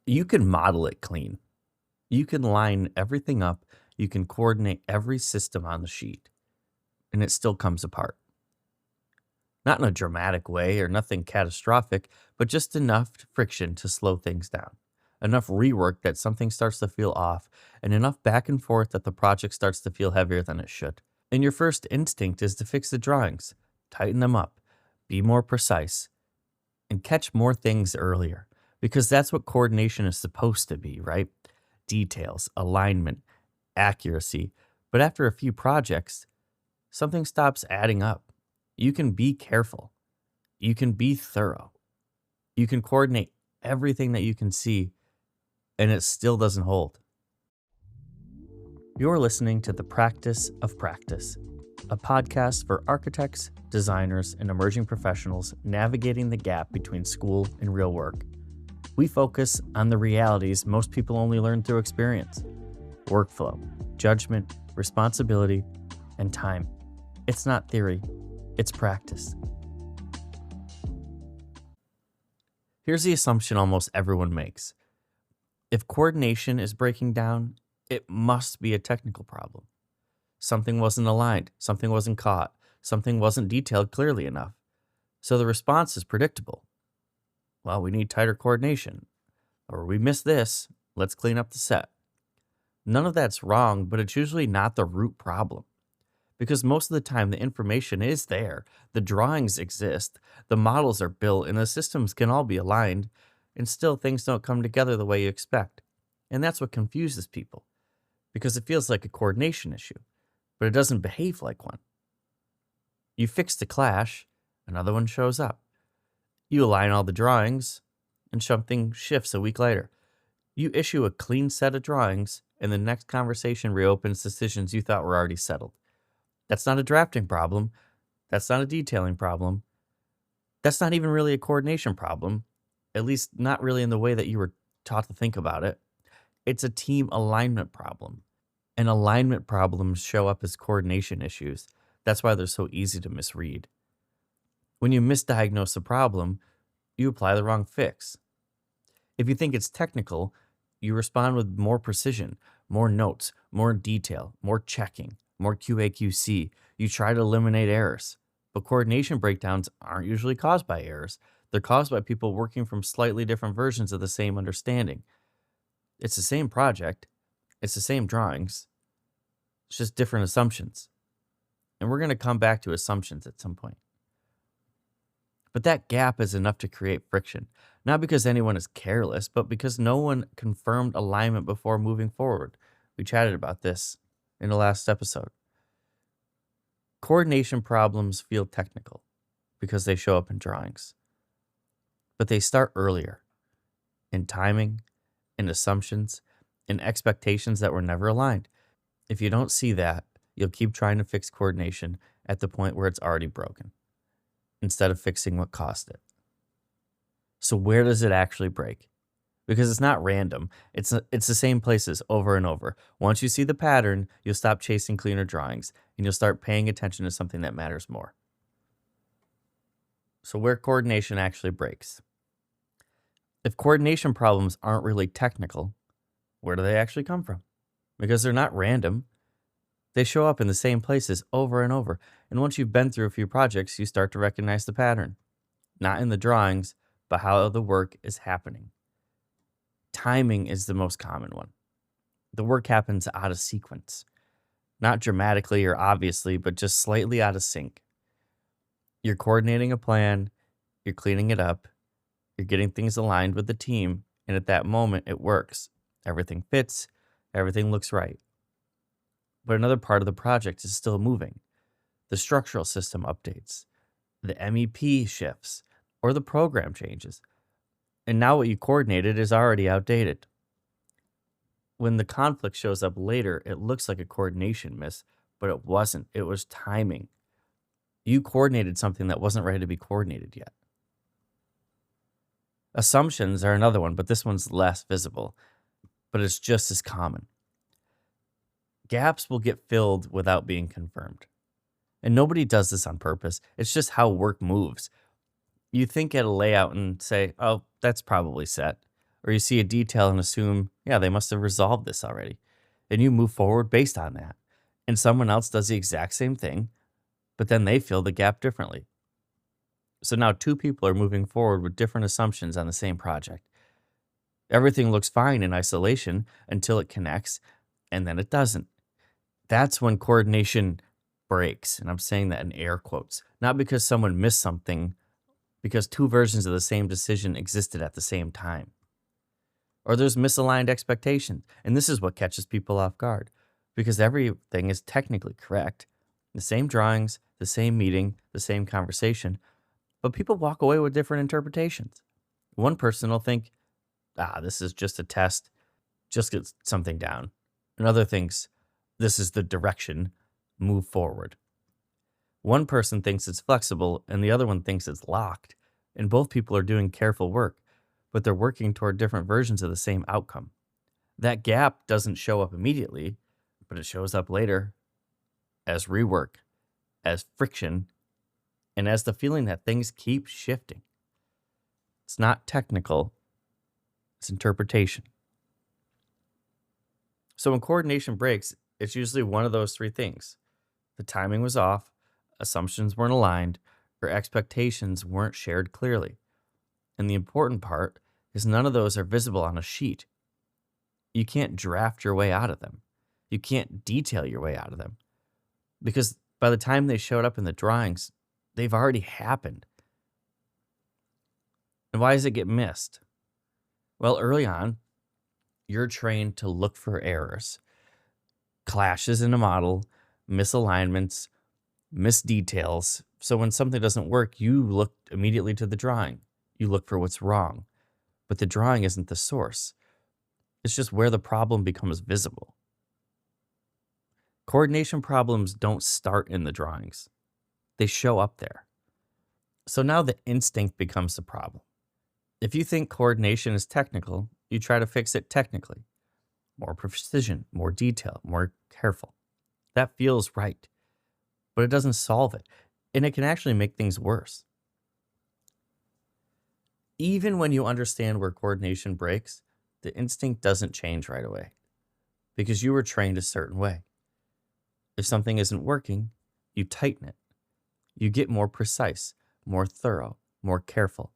You can model it clean. You can line everything up. You can coordinate every system on the sheet, and it still comes apart. Not in a dramatic way or nothing catastrophic, but just enough friction to slow things down. Enough rework that something starts to feel off, and enough back and forth that the project starts to feel heavier than it should. And your first instinct is to fix the drawings, tighten them up, be more precise, and catch more things earlier. Because that's what coordination is supposed to be, right? Details, alignment, accuracy. But after a few projects, something stops adding up. You can be careful. You can be thorough. You can coordinate everything that you can see, and it still doesn't hold. You're listening to The Practice of Practice, a podcast for architects, designers, and emerging professionals navigating the gap between school and real work. We focus on the realities most people only learn through experience: workflow, judgment, responsibility, and time. It's not theory, it's practice. Here's the assumption almost everyone makes. If coordination is breaking down, it must be a technical problem. Something wasn't aligned, something wasn't caught, something wasn't detailed clearly enough. So the response is predictable. Well, we need tighter coordination. Or we missed this, let's clean up the set. None of that's wrong, but it's usually not the root problem. Because most of the time the information is there, the drawings exist, the models are built, and the systems can all be aligned, and still things don't come together the way you expect. And that's what confuses people, because it feels like a coordination issue, but it doesn't behave like one. You fix the clash, another one shows up. You align all the drawings, and something shifts a week later. You issue a clean set of drawings, and the next conversation reopens decisions you thought were already settled. That's not a drafting problem. That's not a detailing problem. That's not even really a coordination problem, at least not really in the way that you were taught to think about it. It's a team alignment problem. And alignment problems show up as coordination issues. That's why they're so easy to misread. When you misdiagnose a problem, you apply the wrong fix. If you think it's technical, you respond with more precision, more notes, more detail, more checking, more QA/QC. You try to eliminate errors. But coordination breakdowns aren't usually caused by errors. They're caused by people working from slightly different versions of the same understanding. It's the same project. It's the same drawings. It's just different assumptions. And we're going to come back to assumptions at some point. But that gap is enough to create friction, not because anyone is careless, but because no one confirmed alignment before moving forward. We chatted about this in the last episode. Coordination problems feel technical because they show up in drawings. But they start earlier, in timing, in assumptions, in expectations that were never aligned. If you don't see that, you'll keep trying to fix coordination at the point where it's already broken, instead of fixing what caused it. So where does it actually break? Because it's not random. It's the same places over and over. Once you see the pattern, you'll stop chasing cleaner drawings, and you'll start paying attention to something that matters more. So where coordination actually breaks. If coordination problems aren't really technical, where do they actually come from? Because they're not random. They show up in the same places over and over. And once you've been through a few projects, you start to recognize the pattern. Not in the drawings, but how the work is happening. Timing is the most common one. The work happens out of sequence. Not dramatically or obviously, but just slightly out of sync. You're coordinating a plan, you're cleaning it up, you're getting things aligned with the team, and at that moment, it works. Everything fits, everything looks right. But another part of the project is still moving. The structural system updates, the MEP shifts, or the program changes. And now what you coordinated is already outdated. When the conflict shows up later, it looks like a coordination miss, but it wasn't. It was timing. You coordinated something that wasn't ready to be coordinated yet. Assumptions are another one, but this one's less visible, but it's just as common. Gaps will get filled without being confirmed. And nobody does this on purpose. It's just how work moves. You think at a layout and say, oh, that's probably set. Or you see a detail and assume, yeah, they must have resolved this already. And you move forward based on that. And someone else does the exact same thing, but then they fill the gap differently. So now two people are moving forward with different assumptions on the same project. Everything looks fine in isolation until it connects, and then it doesn't. That's when coordination breaks. And I'm saying that in air quotes, not because someone missed something, because two versions of the same decision existed at the same time. Or there's misaligned expectations. And this is what catches people off guard, because everything is technically correct. The same drawings, the same meeting, the same conversation, but people walk away with different interpretations. One person will think, this is just a test, just get something down. Another thinks, this is the direction, move forward. One person thinks it's flexible and the other one thinks it's locked. And both people are doing careful work, but they're working toward different versions of the same outcome. That gap doesn't show up immediately, but it shows up later as rework, as friction, and as the feeling that things keep shifting. It's not technical, it's interpretation. So when coordination breaks, it's usually one of those three things. The timing was off, assumptions weren't aligned, or expectations weren't shared clearly. And the important part is none of those are visible on a sheet. You can't draft your way out of them. You can't detail your way out of them. Because by the time they showed up in the drawings, they've already happened. And why does it get missed? Well, early on, you're trained to look for errors, clashes in a model, misalignments, missed details. So when something doesn't work, you look immediately to the drawing. You look for what's wrong. But the drawing isn't the source. It's just where the problem becomes visible. Coordination problems don't start in the drawings. They show up there. So now the instinct becomes the problem. If you think coordination is technical, you try to fix it technically. More precision, more detail, more careful. That feels right, but it doesn't solve it, and it can actually make things worse. Even when you understand where coordination breaks, the instinct doesn't change right away because you were trained a certain way. If something isn't working, you tighten it. You get more precise, more thorough, more careful.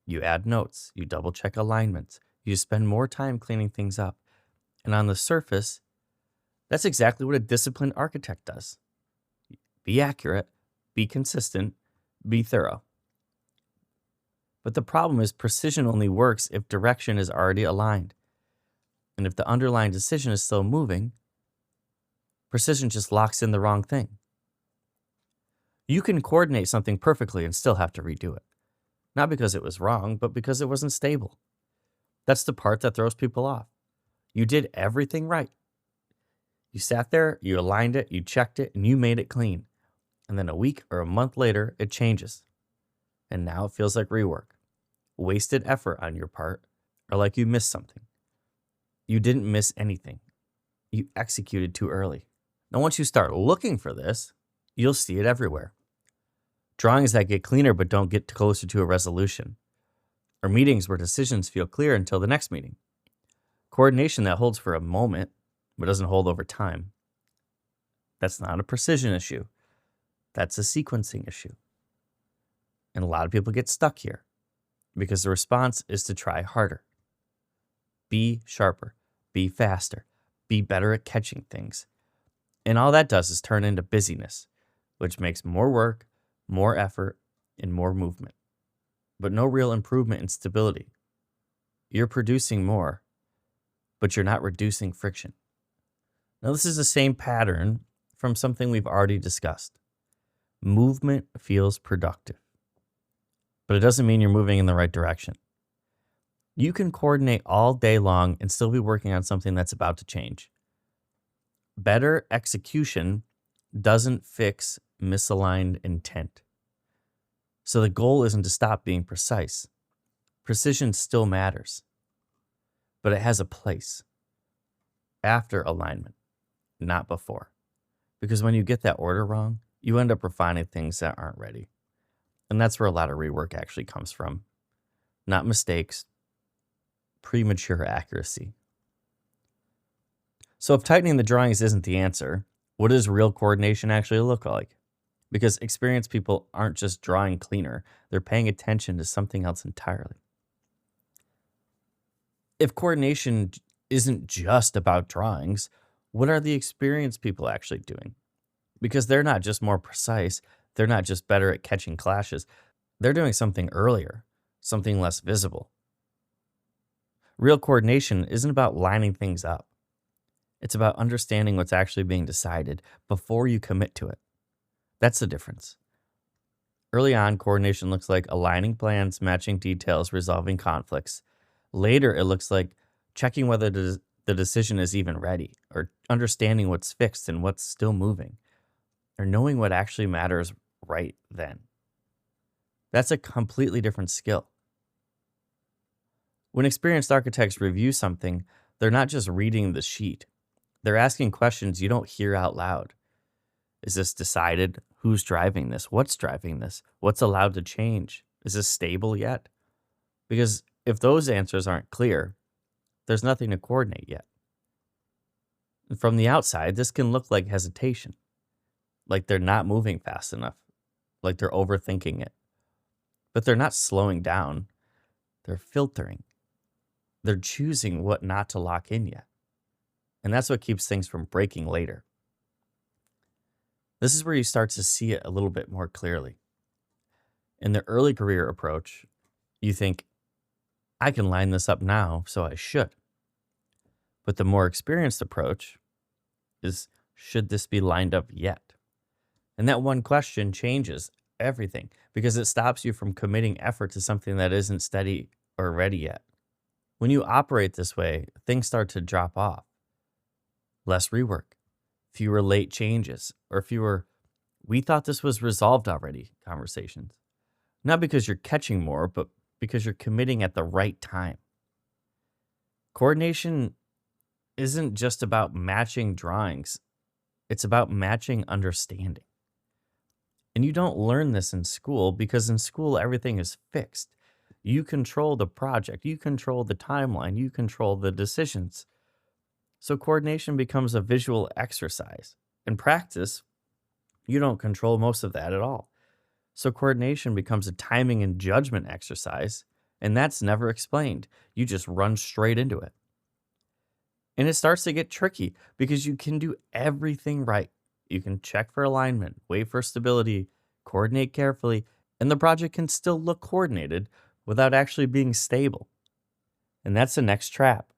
You add notes, you double check alignments, you spend more time cleaning things up. And on the surface, that's exactly what a disciplined architect does. Be accurate, be consistent, be thorough. But the problem is precision only works if direction is already aligned. And if the underlying decision is still moving, precision just locks in the wrong thing. You can coordinate something perfectly and still have to redo it. Not because it was wrong, but because it wasn't stable. That's the part that throws people off. You did everything right. You sat there, you aligned it, you checked it, and you made it clean. And then a week or a month later, it changes. And now it feels like rework. Wasted effort on your part, or like you missed something. You didn't miss anything. You executed too early. Now, once you start looking for this, you'll see it everywhere. Drawings that get cleaner but don't get closer to a resolution. Or meetings where decisions feel clear until the next meeting. Coordination that holds for a moment but doesn't hold over time. That's not a precision issue. That's a sequencing issue. And a lot of people get stuck here because the response is to try harder. Be sharper, be faster, be better at catching things. And all that does is turn into busyness, which makes more work, more effort, and more movement. But no real improvement in stability. You're producing more, but you're not reducing friction. Now, this is the same pattern from something we've already discussed. Movement feels productive, but it doesn't mean you're moving in the right direction. You can coordinate all day long and still be working on something that's about to change. Better execution doesn't fix misaligned intent. So the goal isn't to stop being precise. Precision still matters, but it has a place after alignment, not before. Because when you get that order wrong, you end up refining things that aren't ready. And that's where a lot of rework actually comes from. Not mistakes, premature accuracy. So if tightening the drawings isn't the answer, what does real coordination actually look like? Because experienced people aren't just drawing cleaner, they're paying attention to something else entirely. If coordination isn't just about drawings, what are the experienced people actually doing? Because they're not just more precise, they're not just better at catching clashes, they're doing something earlier, something less visible. Real coordination isn't about lining things up. It's about understanding what's actually being decided before you commit to it. That's the difference. Early on, coordination looks like aligning plans, matching details, resolving conflicts. Later, it looks like checking whether the decision is even ready, or understanding what's fixed and what's still moving, or knowing what actually matters right then. That's a completely different skill. When experienced architects review something, they're not just reading the sheet. They're asking questions you don't hear out loud. Is this decided? Who's driving this? What's driving this? What's allowed to change? Is this stable yet? Because if those answers aren't clear, there's nothing to coordinate yet. And from the outside, this can look like hesitation, like they're not moving fast enough, like they're overthinking it. But they're not slowing down, they're filtering. They're choosing what not to lock in yet. And that's what keeps things from breaking later. This is where you start to see it a little bit more clearly. In the early career approach, you think, I can line this up now, so I should. But the more experienced approach is, should this be lined up yet? And that one question changes everything because it stops you from committing effort to something that isn't steady or ready yet. When you operate this way, things start to drop off. Less rework, fewer late changes, or fewer, we thought this was resolved already conversations. Not because you're catching more, but because you're committing at the right time. Coordination isn't just about matching drawings. It's about matching understanding. And you don't learn this in school because in school, everything is fixed. You control the project, you control the timeline, you control the decisions. So coordination becomes a visual exercise. In practice, you don't control most of that at all. So coordination becomes a timing and judgment exercise, and that's never explained. You just run straight into it. And it starts to get tricky because you can do everything right. You can check for alignment, wait for stability, coordinate carefully, and the project can still look coordinated without actually being stable. And that's the next trap,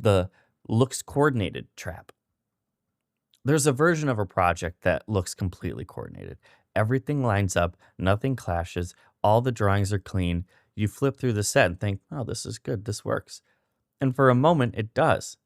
the looks coordinated trap. There's a version of a project that looks completely coordinated. Everything lines up, nothing clashes, all the drawings are clean. You flip through the set and think, oh, this is good, this works. And for a moment, it does.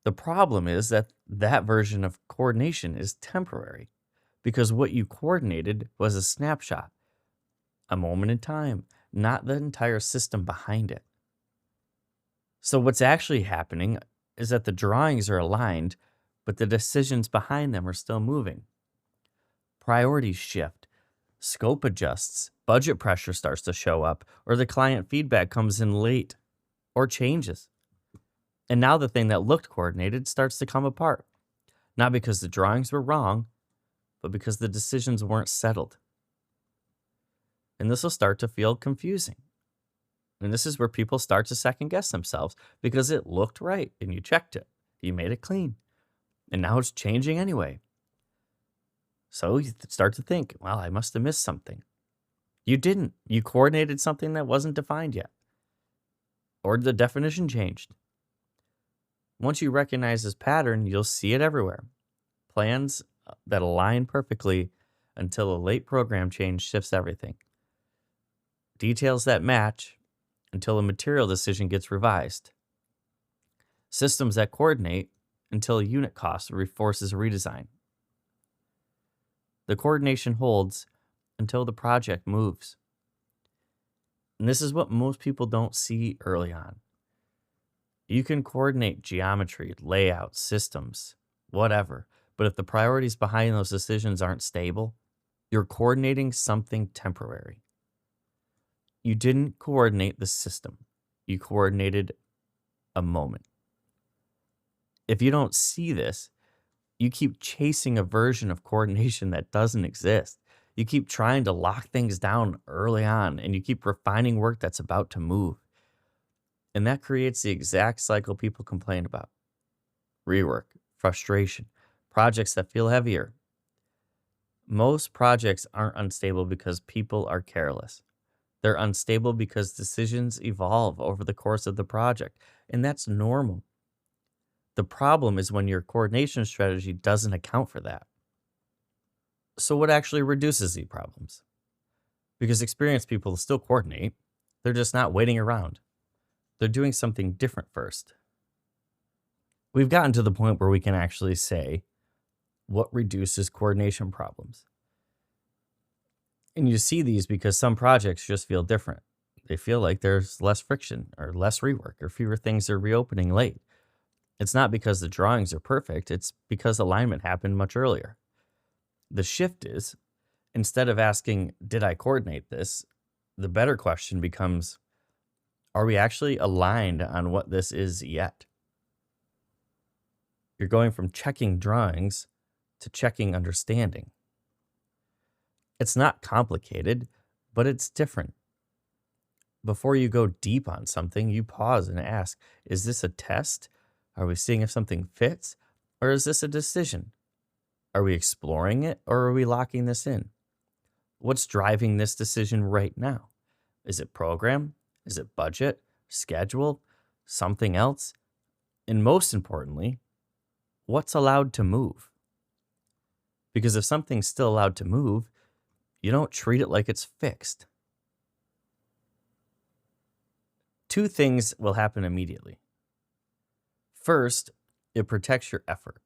The problem is that that version of coordination is temporary because what you coordinated was a snapshot, a moment in time, not the entire system behind it. So what's actually happening is that the drawings are aligned, but the decisions behind them are still moving. Priorities shift, scope adjusts, budget pressure starts to show up, or the client feedback comes in late or changes. And now the thing that looked coordinated starts to come apart. Not because the drawings were wrong, but because the decisions weren't settled. And this will start to feel confusing. And this is where people start to second guess themselves because it looked right and you checked it. You made it clean. And now it's changing anyway. So you start to think, well, I must have missed something. You didn't. You coordinated something that wasn't defined yet. Or the definition changed. Once you recognize this pattern, you'll see it everywhere. Plans that align perfectly until a late program change shifts everything. Details that match until a material decision gets revised. Systems that coordinate until a unit cost forces a redesign. The coordination holds until the project moves. And this is what most people don't see early on. You can coordinate geometry, layout, systems, whatever. But if the priorities behind those decisions aren't stable, you're coordinating something temporary. You didn't coordinate the system. You coordinated a moment. If you don't see this, you keep chasing a version of coordination that doesn't exist. You keep trying to lock things down early on, and you keep refining work that's about to move. And that creates the exact cycle people complain about: rework, frustration, projects that feel heavier. Most projects aren't unstable because people are careless. They're unstable because decisions evolve over the course of the project, and that's normal. The problem is when your coordination strategy doesn't account for that. So, what actually reduces these problems? Because experienced people still coordinate, they're just not waiting around. They're doing something different first. We've gotten to the point where we can actually say what reduces coordination problems. And you see these because some projects just feel different. They feel like there's less friction or less rework or fewer things are reopening late. It's not because the drawings are perfect, it's because alignment happened much earlier. The shift is, instead of asking, did I coordinate this? The better question becomes, are we actually aligned on what this is yet? You're going from checking drawings to checking understanding. It's not complicated, but it's different. Before you go deep on something, you pause and ask, is this a test? Are we seeing if something fits? Or is this a decision? Are we exploring it, or are we locking this in? What's driving this decision right now? Is it program? Is it budget? Schedule? Something else? And most importantly, what's allowed to move? Because if something's still allowed to move, you don't treat it like it's fixed. Two things will happen immediately. First, it protects your effort.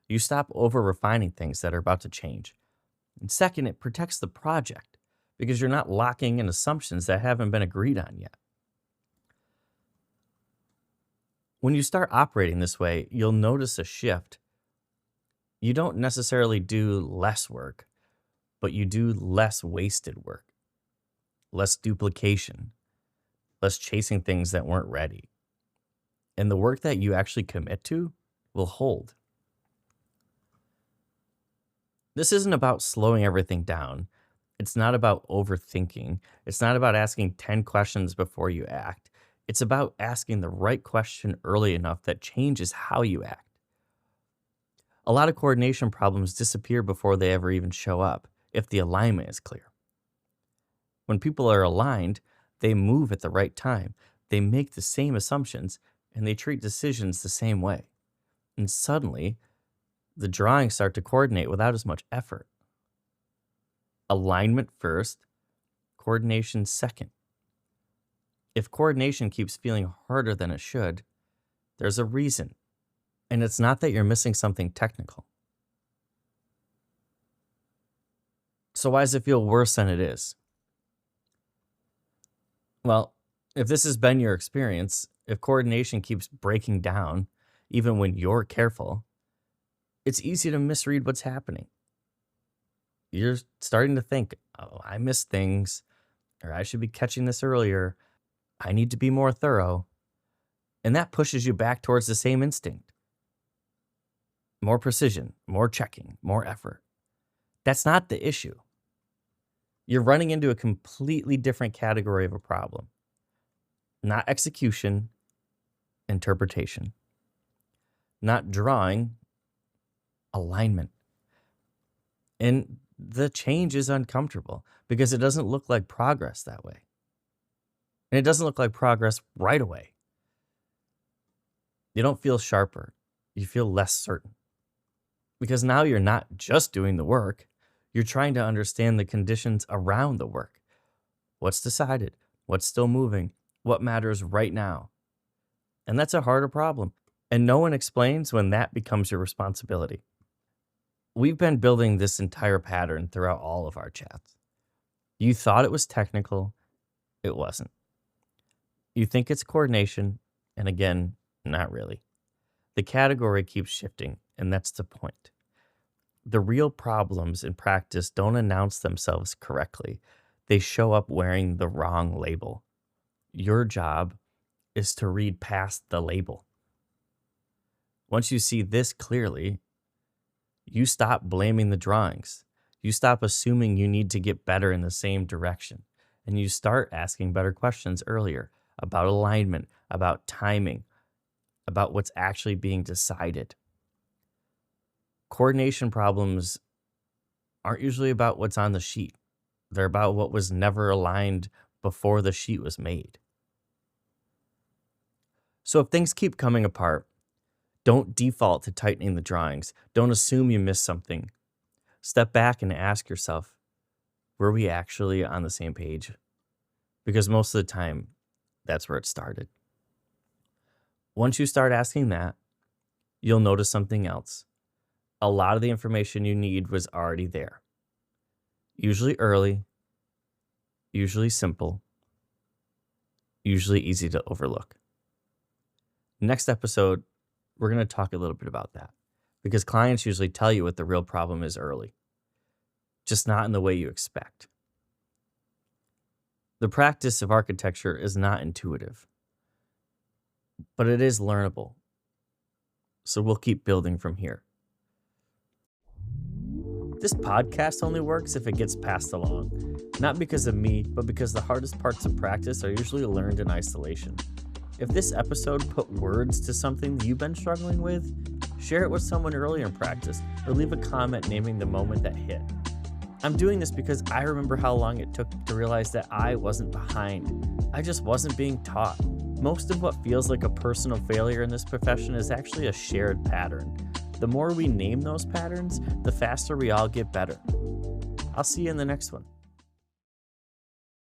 You stop over refining things that are about to change. And second, it protects the project because you're not locking in assumptions that haven't been agreed on yet. When you start operating this way, you'll notice a shift. You don't necessarily do less work, but you do less wasted work, less duplication, less chasing things that weren't ready. And the work that you actually commit to will hold. This isn't about slowing everything down. It's not about overthinking. It's not about asking 10 questions before you act. It's about asking the right question early enough that changes how you act. A lot of coordination problems disappear before they ever even show up if the alignment is clear. When people are aligned, they move at the right time. They make the same assumptions and they treat decisions the same way. And suddenly, the drawings start to coordinate without as much effort. Alignment first, coordination second. If coordination keeps feeling harder than it should, there's a reason. And it's not that you're missing something technical. So why does it feel worse than it is? Well, if this has been your experience, if coordination keeps breaking down, even when you're careful, it's easy to misread what's happening. You're starting to think, oh, I missed things, or I should be catching this earlier. I need to be more thorough. And that pushes you back towards the same instinct. More precision, more checking, more effort. That's not the issue. You're running into a completely different category of a problem. Not execution, interpretation. Not drawing, alignment. And the change is uncomfortable because it doesn't look like progress that way. And it doesn't look like progress right away. You don't feel sharper. You feel less certain. Because now you're not just doing the work. You're trying to understand the conditions around the work. What's decided? What's still moving? What matters right now? And that's a harder problem. And no one explains when that becomes your responsibility. We've been building this entire pattern throughout all of our chats. You thought it was technical. It wasn't. You think it's coordination. And again, not really. The category keeps shifting, and that's the point. The real problems in practice don't announce themselves correctly. They show up wearing the wrong label. Your job is to read past the label. Once you see this clearly, you stop blaming the drawings. You stop assuming you need to get better in the same direction. And you start asking better questions earlier about alignment, about timing, about what's actually being decided. Coordination problems aren't usually about what's on the sheet. They're about what was never aligned before the sheet was made. So if things keep coming apart, don't default to tightening the drawings. Don't assume you missed something. Step back and ask yourself, were we actually on the same page? Because most of the time, that's where it started. Once you start asking that, you'll notice something else. A lot of the information you need was already there. Usually early, usually simple, usually easy to overlook. Next episode, we're going to talk a little bit about that because clients usually tell you what the real problem is early, just not in the way you expect. The practice of architecture is not intuitive, but it is learnable. So we'll keep building from here. This podcast only works if it gets passed along, not because of me, but because the hardest parts of practice are usually learned in isolation. If this episode put words to something you've been struggling with, share it with someone earlier in practice or leave a comment naming the moment that hit. I'm doing this because I remember how long it took to realize that I wasn't behind. I just wasn't being taught. Most of what feels like a personal failure in this profession is actually a shared pattern. The more we name those patterns, the faster we all get better. I'll see you in the next one.